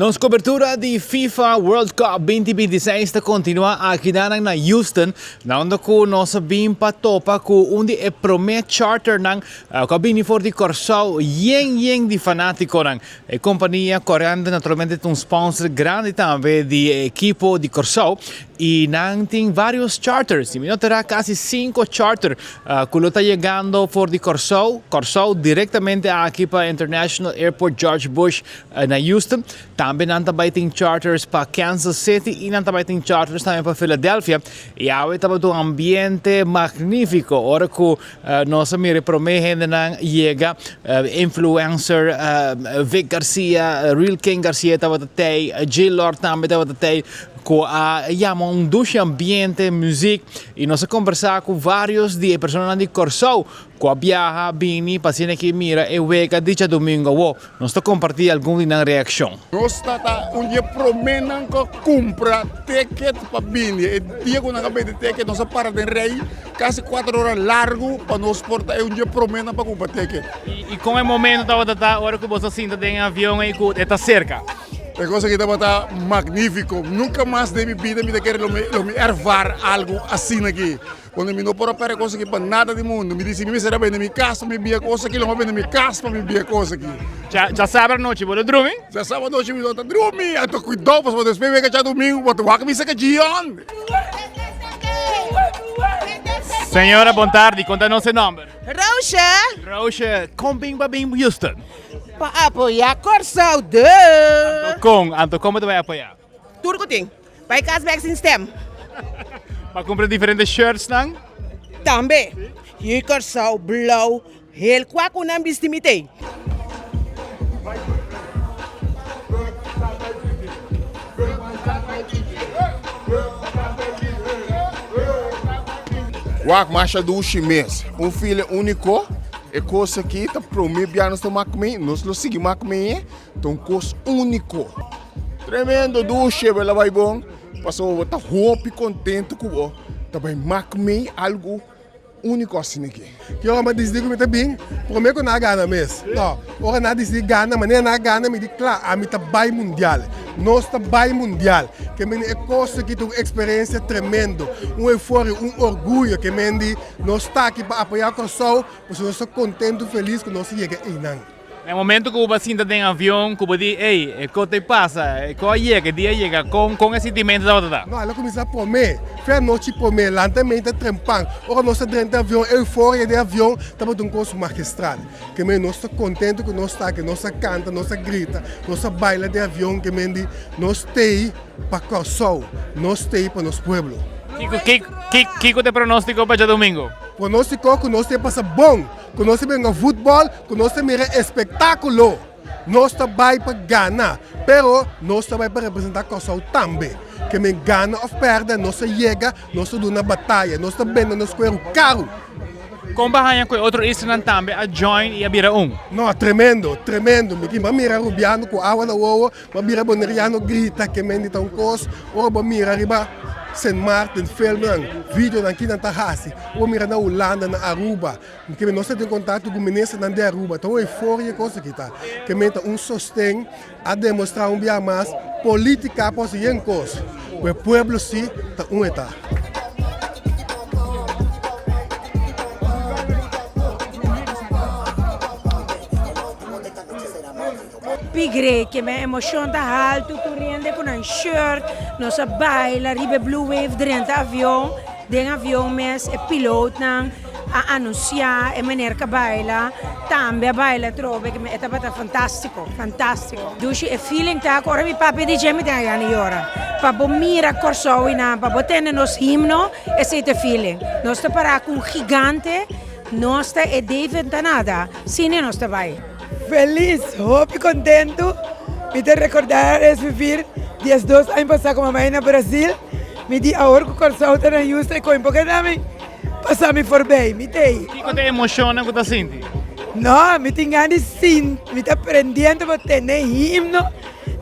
Nossa cobertura de FIFA World Cup 2026 está continua aqui na Houston, onde com nossa bimpa topa com onde é promet charter nang cabine for de Corsau yeng de fanático nang a companhia coreana naturalmente um sponsor grande também de equipo de Corsau e nang tem vários charters, e me terá quase 5 charters que lo está chegando for de Corsau diretamente aqui para International Airport George Bush na Houston. Também também tem charters para Kansas City e também tem charters também para Philadelphia. E aí também um ambiente magnífico. Ora que nossa mire promete não chega influencer Vic Garcia, Real King Garcia estava até, Jill Lord também estava até. Com um duche ambiente, música e nós conversar com vários de pessoas de Corsau que viaja, bini, paciente que mira e wega dicha domingo. Nós compartilhar alguma reação. Nós está dia promenan que compra ticket para bini e dia que nós acabamos de ticket nós para de rei quase 4 horas largo para nós portar e dia promenan para comprar ticket. E com o momento da hora que você sinta em avião e que está cerca. É coisa que está magnífico. Nunca mais de minha vida me quero me ervar algo assim aqui. Quando me não por para coisa que para nada do mundo. Me disse me será bem na minha casa, me via coisa aqui, não bem na minha casa, me via coisa aqui. Já sabe a noite, vou dormir? Já sabe a noite, me dou dormir. Eu tô cuidado para depois ver que já domingo, vou tomar que me saca de onde. Senhora, boa tarde. Conta nosso nome. Rocha, com bem Houston. para apoiar Corsau de Como tu vai apoiar? tudo que tem. Vai cashback system. Para comprar diferentes shirts, não? Também. E Corsau blauw, heel kwak unang bistimite. Wak marcha do chinês, filho único, é coisa que está prometendo nós tomar comigo, nós lo seguimos comigo, então coisa único. Tremendo duche, ela vai bom, passou tá roupa contente com o, também macme algo único assim aqui. Que eu me disse que me tá bem, prometo que não gana mesmo. Não, ora não disse gana, mas nem não gana me diz claro, a mim tá bem mundial. Nós tá bem mundial, que me é coisa que tem uma experiência tremendo, euforia, orgulho que me diz nós está aqui para apoiar o Corsau, porque nós estamos contentes, felizes que nós chegamos aí não. No momento que você sinta em avião, que você diz, ei, o que te passa? O que dia chega com esse sentimento da outra? Não, ela começa a prometer, faz noite prometer, lentamente trempando. Ora nós dentro do avião, euforia do avião, estamos um curso magistral. Que nós estamos contentes que nós estamos aqui, nós canta, nós grita, nós baila de avião, que nós estamos para Corsau, nós estamos para nosso povo. Que te pronostico para domingo? Pronostico que nós temos passa bom, que nós temos futebol, que nós temos espetáculo. Nós estamos para ganhar, pero nós estamos para representar Corsau também. Que me ganha ou perde, nós chega, nós estamos na batalha, nós estamos bem, nós queremos carro. Como bahaya com outro instrumento também, a join e a bira Não, tremendo. Me mira rubiano com água na uova, me mira boneriano grita que me dita coisa, ou me mira riba St. Martin, filme, vídeo aqui na Tallahassee, ou mira na Holanda, na Aruba, que nós temos contato com o ministro de Aruba, então é euforia coisa que está, que me dá sostém a demonstrar dia mais política para ser coisa, o povo sim está está. Pigre, que me emoção da alto, tu rende com um shirt, nossa baila, ribe Blue Wave dentro do avião, mes é piloto a anunciar, é maneira que baila, também a baila trove, que é fantástico. Dus é feeling tá, agora mi papi dice me tem a hora, para mira Corsau e na, para ter nos himno, esse é o feeling. Nós está para com gigante, nós está é David nada, sim nós está vai. Feliz, hope contento. Me te recordar es vivir 12 anos passar com a mãe no Brasil. Me di agora que o Corsau está na Houston e com um pouco também passar me for bem. Me tem. Que te emociona que tu sente? Não, me tem ganas sim. Me está aprendendo a ter himno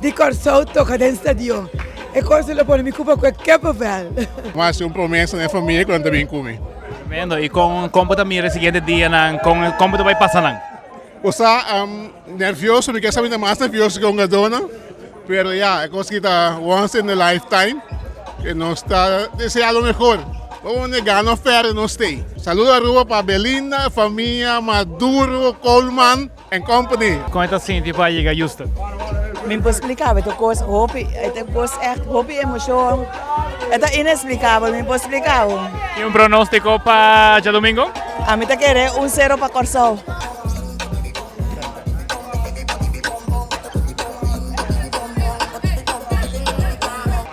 de Corsau toca dentro do estádio. É coisa que pode me culpa qualquer papel. Mas é uma promessa na família quando também come. Vendo, e como também o seguinte dia, como tu vai passar? Você nervioso, porque sabe mais nervioso que uma dona. Pero ya, es cosa que está once in a lifetime, que no está deseado mejor. Vamos a ganar fer no stay. Saludos a Ruba para Belinda, familia, Maduro, Coleman and company. Como está sentindo para chegar a Houston? Min explicável, tu coisa, hopi, tu coisa echt, hopi emoção. É inexplicável, min explicável. E pronóstico para já domingo? A mim tá querer 1-0 para Corsão.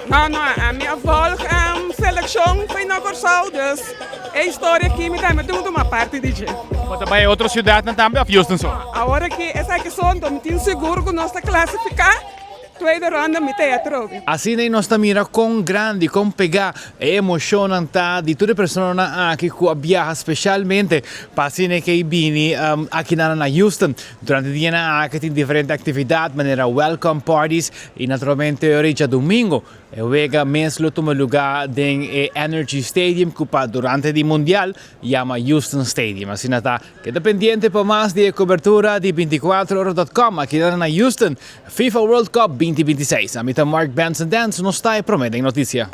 Não, a minha volta seleção foi na Corsão, dus a história aqui me dá uma parte de gente. Você vai a outra cidade também ou Houston só? Agora que essa questão, estou tenho seguro que nós está classificar, tweede ronde me tem a troca. Assim nem nós mira com grande, com pegar emocionante de toda pessoa aqui que viaja especialmente para assim que bini aqui na Houston durante o dia aqui tem diferentes atividades, maneira welcome parties e naturalmente hoje domingo eu vega mesmo no lugar de Energy Stadium que durante o mundial chama Houston Stadium. Assim está que dependiente para mais de cobertura de 24horas.com aqui na Houston FIFA World Cup 2026. A mim Mark Benson Dance nos está prometendo notícia.